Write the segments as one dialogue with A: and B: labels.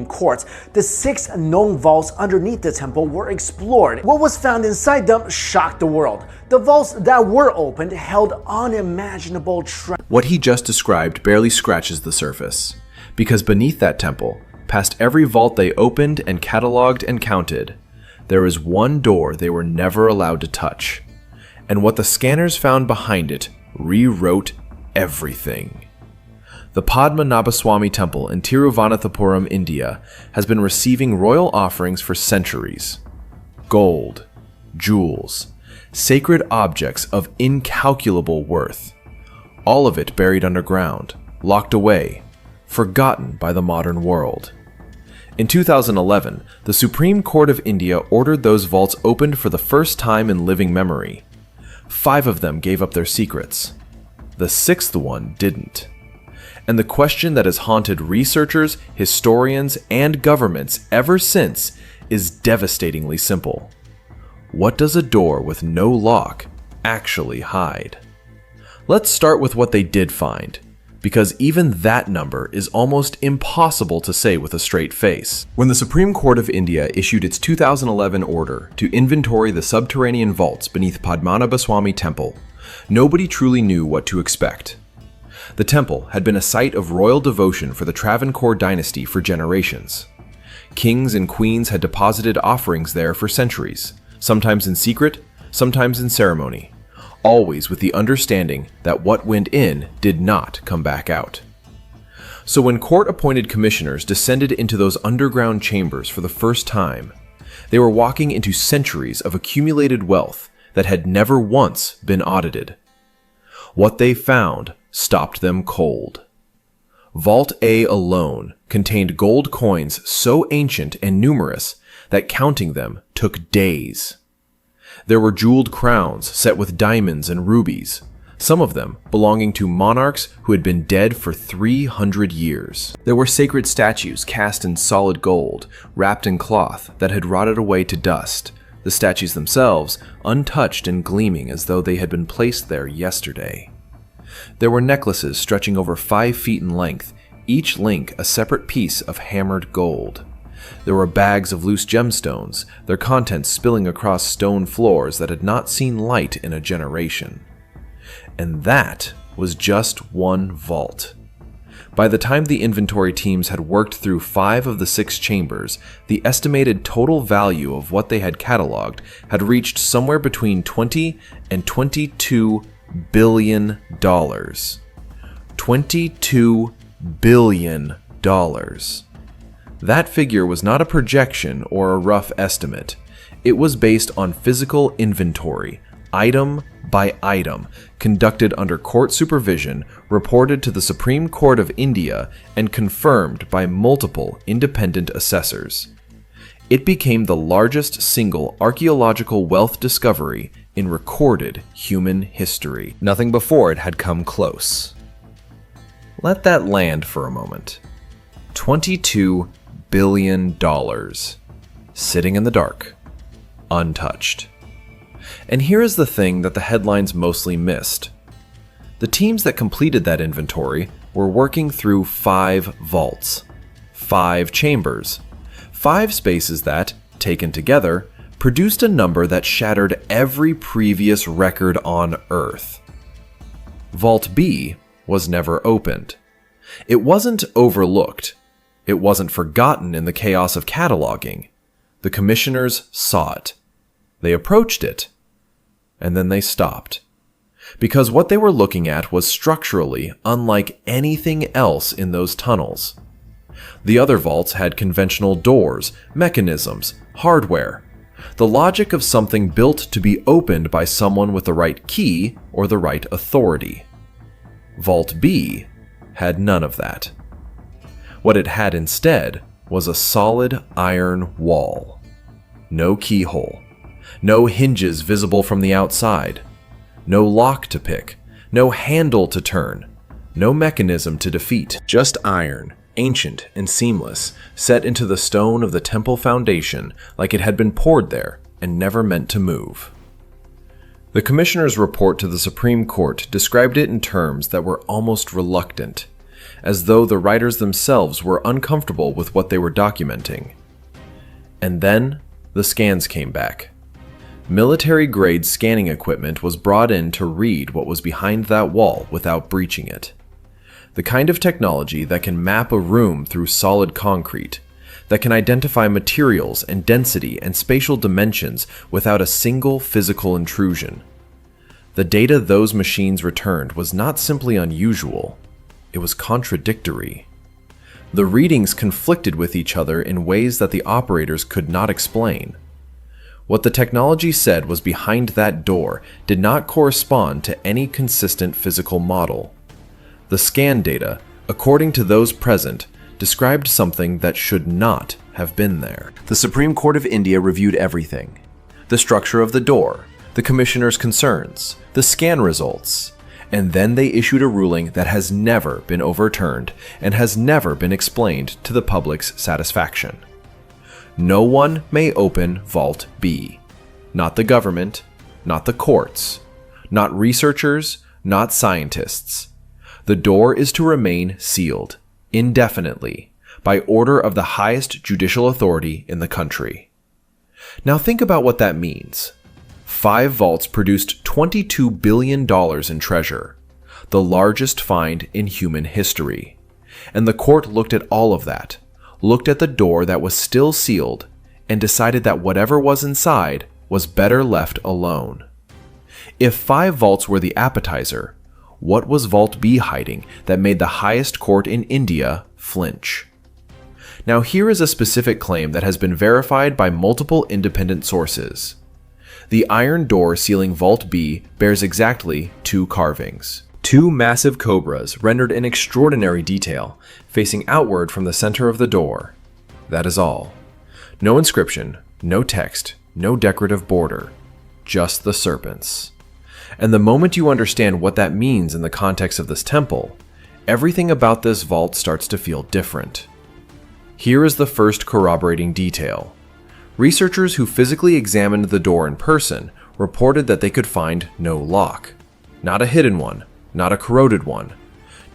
A: Courts, the 6 known vaults underneath the temple were explored. What was found inside them shocked the world. The vaults that were opened held unimaginable treasure.
B: What he just described barely scratches the surface, because beneath that temple, past every vault they opened and catalogued and counted, there is one door they were never allowed to touch. And what the scanners found behind it rewrote everything. The Padmanabhaswamy Temple in Tiruvananthapuram, India, has been receiving royal offerings for centuries. Gold, jewels, sacred objects of incalculable worth. All of it buried underground, locked away, forgotten by the modern world. In 2011, the Supreme Court of India ordered those vaults opened for the first time in living memory. 5 of them gave up their secrets. The 6th one didn't. And the question that has haunted researchers, historians, and governments ever since is devastatingly simple. What does a door with no lock actually hide? Let's start with what they did find, because even that number is almost impossible to say with a straight face. When the Supreme Court of India issued its 2011 order to inventory the subterranean vaults beneath Padmanabhaswamy Temple, nobody truly knew what to expect. The temple had been a site of royal devotion for the Travancore dynasty for generations. Kings and queens had deposited offerings there for centuries, sometimes in secret, sometimes in ceremony, always with the understanding that what went in did not come back out. So when court-appointed commissioners descended into those underground chambers for the first time, they were walking into centuries of accumulated wealth that had never once been audited. What they found stopped them cold. Vault A alone contained gold coins so ancient and numerous that counting them took days. There were jeweled crowns set with diamonds and rubies, some of them belonging to monarchs who had been dead for 300 years. There were sacred statues cast in solid gold, wrapped in cloth that had rotted away to dust, the statues themselves untouched and gleaming as though they had been placed there yesterday. There were necklaces stretching over 5 feet in length, each link a separate piece of hammered gold. There were bags of loose gemstones, their contents spilling across stone floors that had not seen light in a generation. And that was just one vault. By the time the inventory teams had worked through 5 of the 6 chambers, the estimated total value of what they had cataloged had reached somewhere between $20 and $22 billion. $22 billion. That figure was not a projection or a rough estimate. It was based on physical inventory, item by item, conducted under court supervision, reported to the Supreme Court of India, and confirmed by multiple independent assessors. It became the largest single archaeological wealth discovery in recorded human history. Nothing before it had come close. Let that land for a moment. $22 billion. Sitting in the dark. Untouched. And here is the thing that the headlines mostly missed. The teams that completed that inventory were working through 5 vaults, 5 chambers, 5 spaces that, taken together, produced a number that shattered every previous record on Earth. Vault B was never opened. It wasn't overlooked. It wasn't forgotten in the chaos of cataloging. The commissioners saw it. They approached it. And then they stopped. Because what they were looking at was structurally unlike anything else in those tunnels. The other vaults had conventional doors, mechanisms, hardware. The logic of something built to be opened by someone with the right key or the right authority. Vault B had none of that. What it had instead was a solid iron wall. No keyhole. No hinges visible from the outside. No lock to pick. No handle to turn. No mechanism to defeat. Just iron, ancient and seamless, set into the stone of the temple foundation like it had been poured there and never meant to move. The commissioner's report to the Supreme Court described it in terms that were almost reluctant. as though the writers themselves were uncomfortable with what they were documenting. And then, the scans came back. Military-grade scanning equipment was brought in to read what was behind that wall without breaching it. The kind of technology that can map a room through solid concrete, that can identify materials and density and spatial dimensions without a single physical intrusion. The data those machines returned was not simply unusual, it was contradictory. The readings conflicted with each other in ways that the operators could not explain. What the technology said was behind that door did not correspond to any consistent physical model. The scan data, according to those present, described something that should not have been there. The Supreme Court of India reviewed everything. The structure of the door, the commissioner's concerns, the scan results, and then they issued a ruling that has never been overturned and has never been explained to the public's satisfaction. No one may open Vault B. Not the government, not the courts, not researchers, not scientists. The door is to remain sealed, indefinitely, by order of the highest judicial authority in the country. Now think about what that means. 5 vaults produced $22 billion in treasure, the largest find in human history. And the court looked at all of that, looked at the door that was still sealed, and decided that whatever was inside was better left alone. If 5 vaults were the appetizer, what was Vault B hiding that made the highest court in India flinch? Now here is a specific claim that has been verified by multiple independent sources. The iron door sealing Vault B bears exactly 2 carvings. 2 massive cobras rendered in extraordinary detail, facing outward from the center of the door. That is all. No inscription, no text, no decorative border. Just the serpents. And the moment you understand what that means in the context of this temple, everything about this vault starts to feel different. Here is the first corroborating detail. Researchers who physically examined the door in person reported that they could find no lock. Not a hidden one, not a corroded one.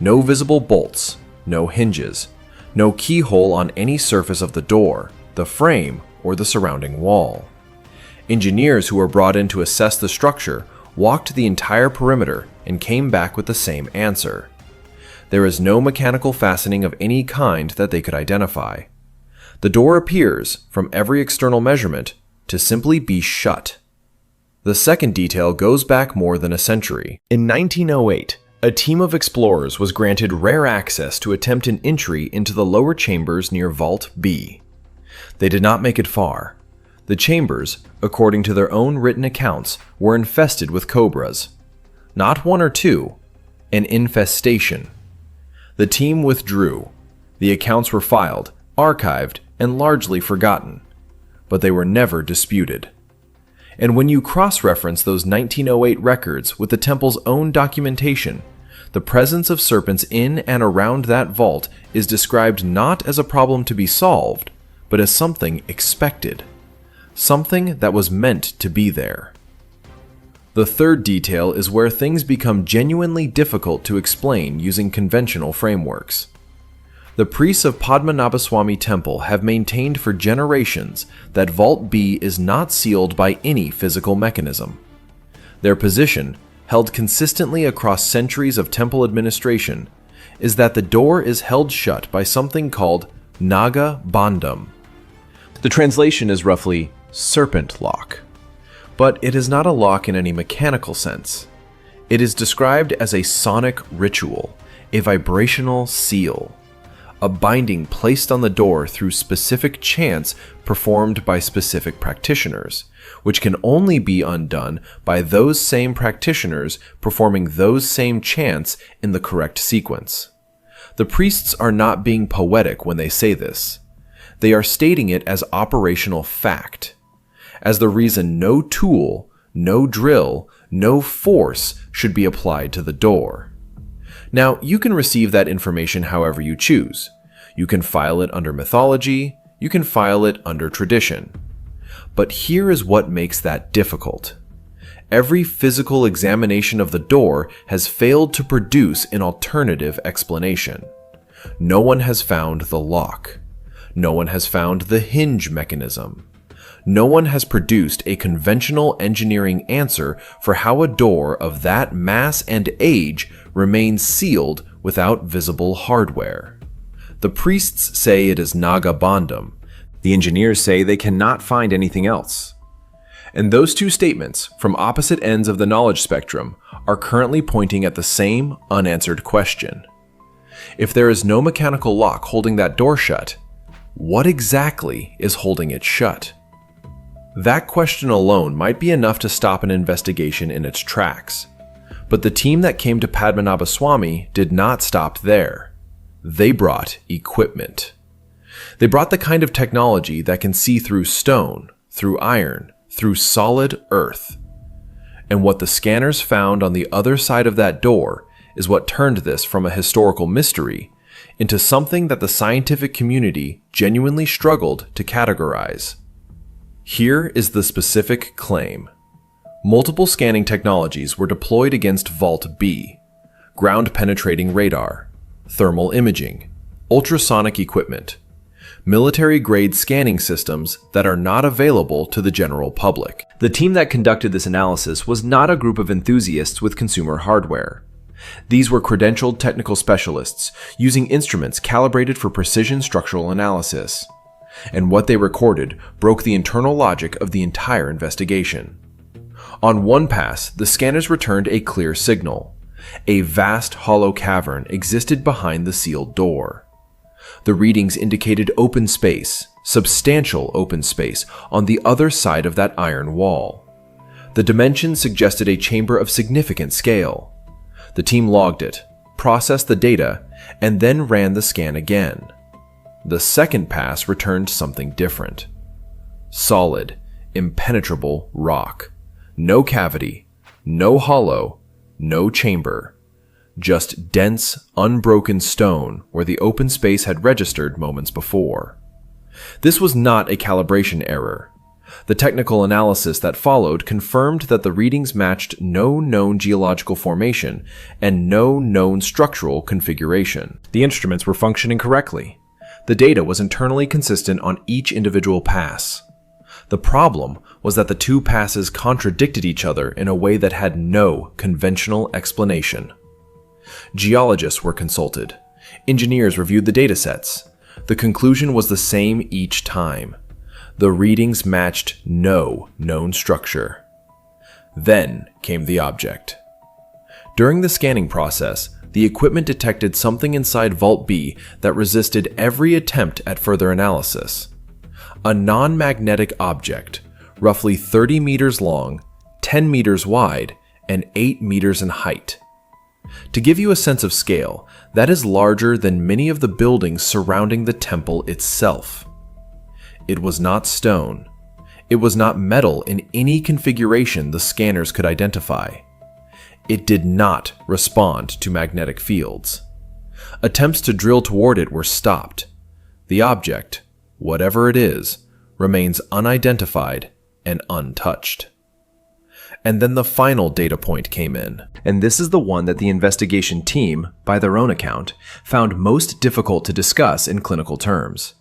B: No visible bolts, no hinges, no keyhole on any surface of the door, the frame, or the surrounding wall. Engineers who were brought in to assess the structure walked the entire perimeter and came back with the same answer. There is no mechanical fastening of any kind that they could identify. The door appears, from every external measurement, to simply be shut. The second detail goes back more than a century. In 1908, a team of explorers was granted rare access to attempt an entry into the lower chambers near Vault B. They did not make it far. The chambers, according to their own written accounts, were infested with cobras. Not 1 or 2, an infestation. The team withdrew. The accounts were filed, archived, and largely forgotten. But they were never disputed. And when you cross-reference those 1908 records with the temple's own documentation, the presence of serpents in and around that vault is described not as a problem to be solved, but as something expected. Something that was meant to be there. The third detail is where things become genuinely difficult to explain using conventional frameworks. The priests of Padmanabhaswamy Temple have maintained for generations that Vault B is not sealed by any physical mechanism. Their position, held consistently across centuries of temple administration, is that the door is held shut by something called Naga Bandham. The translation is roughly serpent lock, but it is not a lock in any mechanical sense. It is described as a sonic ritual, a vibrational seal. A binding placed on the door through specific chants performed by specific practitioners, which can only be undone by those same practitioners performing those same chants in the correct sequence. The priests are not being poetic when they say this. They are stating it as operational fact, as the reason no tool, no drill, no force should be applied to the door. Now, you can receive that information however you choose. You can file it under mythology, you can file it under tradition. But here is what makes that difficult. Every physical examination of the door has failed to produce an alternative explanation. No one has found the lock. No one has found the hinge mechanism. No one has produced a conventional engineering answer for how a door of that mass and age remains sealed without visible hardware. The priests say it is Naga Bandham. The engineers say they cannot find anything else. And those two statements, from opposite ends of the knowledge spectrum, are currently pointing at the same unanswered question. If there is no mechanical lock holding that door shut, what exactly is holding it shut? That question alone might be enough to stop an investigation in its tracks. But the team that came to Padmanabhaswamy did not stop there. They brought equipment. They brought the kind of technology that can see through stone, through iron, through solid earth. And what the scanners found on the other side of that door is what turned this from a historical mystery into something that the scientific community genuinely struggled to categorize. Here is the specific claim. Multiple scanning technologies were deployed against Vault B: ground-penetrating radar, thermal imaging, ultrasonic equipment, military-grade scanning systems that are not available to the general public. The team that conducted this analysis was not a group of enthusiasts with consumer hardware. These were credentialed technical specialists using instruments calibrated for precision structural analysis. And what they recorded broke the internal logic of the entire investigation. On one pass, the scanners returned a clear signal. A vast hollow cavern existed behind the sealed door. The readings indicated open space, substantial open space, on the other side of that iron wall. The dimensions suggested a chamber of significant scale. The team logged it, processed the data, and then ran the scan again. The second pass returned something different. Solid, impenetrable rock. No cavity, no hollow, no chamber. Just dense, unbroken stone where the open space had registered moments before. This was not a calibration error. The technical analysis that followed confirmed that the readings matched no known geological formation and no known structural configuration. The instruments were functioning correctly. The data was internally consistent on each individual pass. The problem was that the two passes contradicted each other in a way that had no conventional explanation. Geologists were consulted. Engineers reviewed the datasets. The conclusion was the same each time. The readings matched no known structure. Then came the object. During the scanning process, the equipment detected something inside Vault B that resisted every attempt at further analysis. A non-magnetic object, roughly 30 meters long, 10 meters wide, and 8 meters in height. To give you a sense of scale, that is larger than many of the buildings surrounding the temple itself. It was not stone. It was not metal in any configuration the scanners could identify. It did not respond to magnetic fields. Attempts to drill toward it were stopped. The object, whatever it is, remains unidentified and untouched. And then the final data point came in, and this is the one that the investigation team, by their own account, found most difficult to discuss in clinical terms.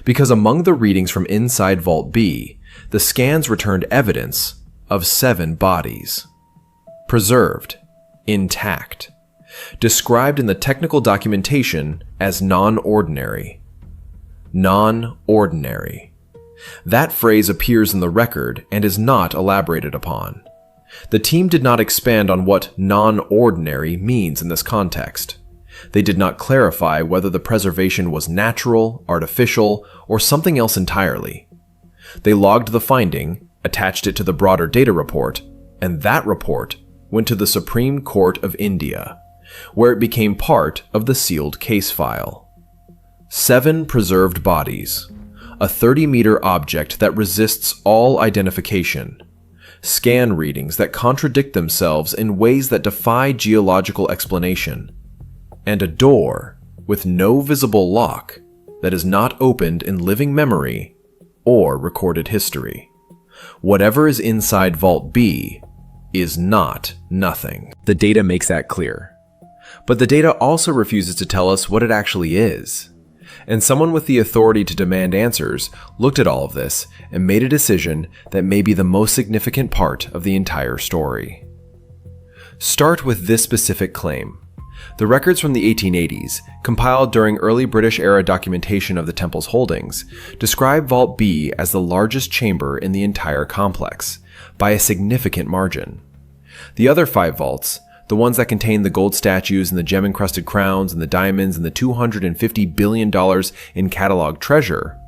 B: Because among the readings from inside Vault B, the scans returned evidence of 7 bodies. Preserved, intact, described in the technical documentation as non-ordinary. Non-ordinary. That phrase appears in the record and is not elaborated upon. The team did not expand on what non-ordinary means in this context. They did not clarify whether the preservation was natural, artificial, or something else entirely. They logged the finding, attached it to the broader data report, and that report went to the Supreme Court of India, where it became part of the sealed case file. 7 preserved bodies, a 30-meter object that resists all identification, scan readings that contradict themselves in ways that defy geological explanation, and a door with no visible lock that is not opened in living memory or recorded history. Whatever is inside Vault B is not nothing. The data makes that clear. But the data also refuses to tell us what it actually is. And someone with the authority to demand answers looked at all of this and made a decision that may be the most significant part of the entire story. Start with this specific claim. The records from the 1880s, compiled during early British-era documentation of the temple's holdings, describe Vault B as the largest chamber in the entire complex, by a significant margin. The other 5 vaults, the ones that contain the gold statues and the gem-encrusted crowns and the diamonds and the $250 billion in cataloged treasure,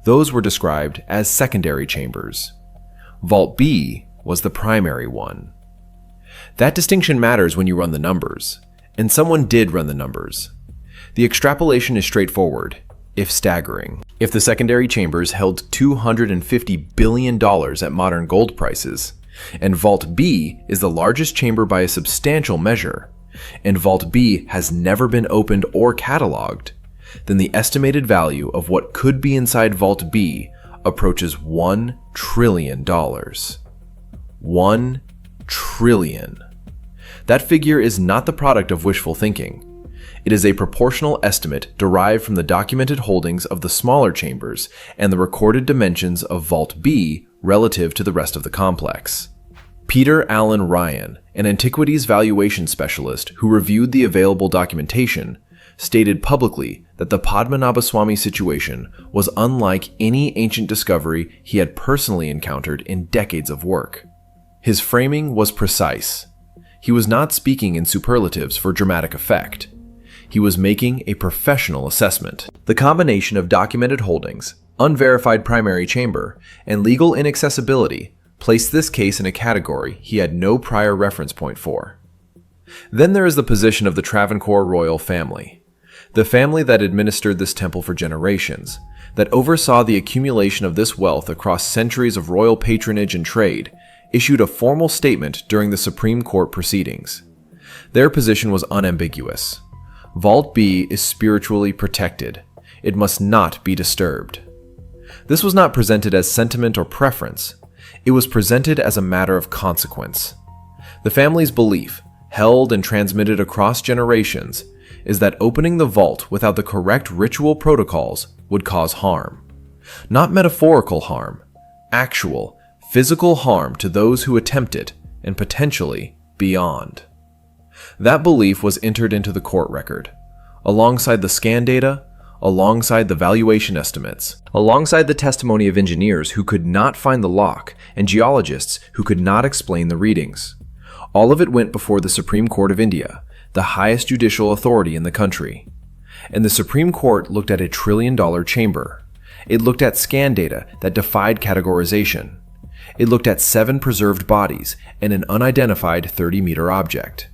B: those were described as secondary chambers. Vault B was the primary one. That distinction matters when you run the numbers. And someone did run the numbers. The extrapolation is straightforward, if staggering. If the secondary chambers held $250 billion at modern gold prices, and Vault B is the largest chamber by a substantial measure, and Vault B has never been opened or cataloged, then the estimated value of what could be inside Vault B approaches $1 trillion. $1 trillion. That figure is not the product of wishful thinking. It is a proportional estimate derived from the documented holdings of the smaller chambers and the recorded dimensions of Vault B relative to the rest of the complex. Peter Allen Ryan, an antiquities valuation specialist who reviewed the available documentation, stated publicly that the Padmanabhaswamy situation was unlike any ancient discovery he had personally encountered in decades of work. His framing was precise. He was not speaking in superlatives for dramatic effect. He was making a professional assessment. The combination of documented holdings, unverified primary chamber, and legal inaccessibility placed this case in a category he had no prior reference point for. Then there is the position of the Travancore royal family, the family that administered this temple for generations, that oversaw the accumulation of this wealth across centuries of royal patronage and trade, issued a formal statement during the Supreme Court proceedings. Their position was unambiguous. Vault B is spiritually protected. It must not be disturbed. This was not presented as sentiment or preference. It was presented as a matter of consequence. The family's belief, held and transmitted across generations, is that opening the vault without the correct ritual protocols would cause harm. Not metaphorical harm, actual, physical harm to those who attempt it, and potentially beyond. That belief was entered into the court record, alongside the scan data, alongside the valuation estimates, alongside the testimony of engineers who could not find the lock and geologists who could not explain the readings. All of it went before the Supreme Court of India, the highest judicial authority in the country. And the Supreme Court looked at a $1 trillion chamber. It looked at scan data that defied categorization. It looked at 7 preserved bodies and an unidentified 30-meter object.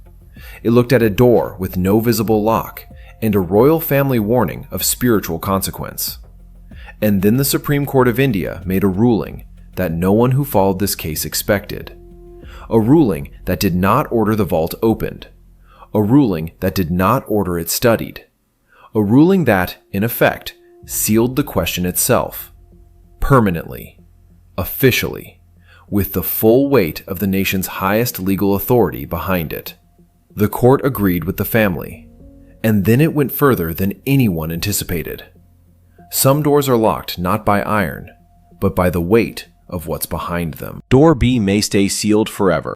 B: It looked at a door with no visible lock and a royal family warning of spiritual consequence. And then the Supreme Court of India made a ruling that no one who followed this case expected. A ruling that did not order the vault opened. A ruling that did not order it studied. A ruling that, in effect, sealed the question itself. Permanently. Officially. With the full weight of the nation's highest legal authority behind it. The court agreed with the family, and then it went further than anyone anticipated. Some doors are locked not by iron, but by the weight of what's behind them. Door B may stay sealed forever.